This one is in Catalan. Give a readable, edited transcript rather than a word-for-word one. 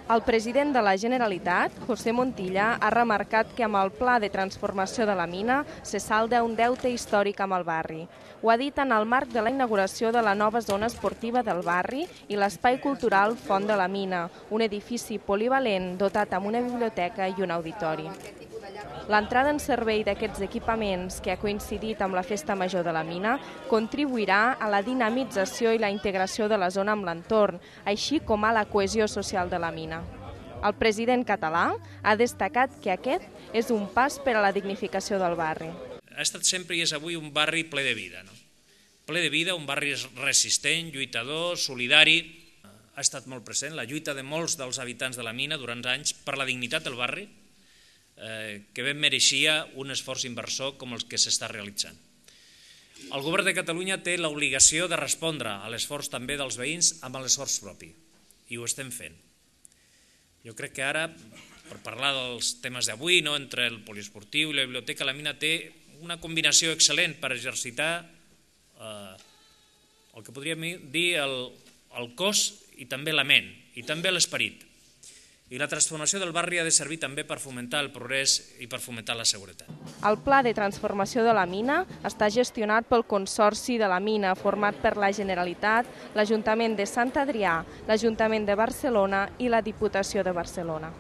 El president de la Generalitat, José Montilla, ha remarcat que amb el pla de transformació de la mina se salda un deute històric amb el barri. Ho ha dit en el marc de la inauguració de la nova zona esportiva del barri i l'espai cultural Font de la Mina, un edifici polivalent dotat amb una biblioteca i un auditori. L'entrada en servei d'aquests equipaments, que ha coincidit amb la Festa Major de la Mina, contribuirà a la dinamització i la integració de la zona amb l'entorn, així com a la cohesió social de la mina. El president català ha destacat que aquest és un pas per a la dignificació del barri. Ha estat sempre i és avui un barri ple de vida, ple de vida, un barri resistent, lluitador, solidari. Ha estat molt present la lluita de molts dels habitants de la mina durant anys per la dignitat del barri, que ben mereixia un esforç inversor com el que s'està realitzant. El govern de Catalunya té l'obligació de respondre a l'esforç també dels veïns amb l'esforç propi, i ho estem fent. Jo crec que ara, per parlar dels temes d'avui, entre el poliesportiu i la biblioteca, la mina té una combinació excel·lent per exercitar el que podríem dir el cos i també la ment, i també l'esperit. I la transformació del barri ha de servir també per fomentar el progrés i per fomentar la seguretat. El pla de transformació de la mina està gestionat pel Consorci de la Mina, format per la Generalitat, l'Ajuntament de Sant Adrià, l'Ajuntament de Barcelona i la Diputació de Barcelona.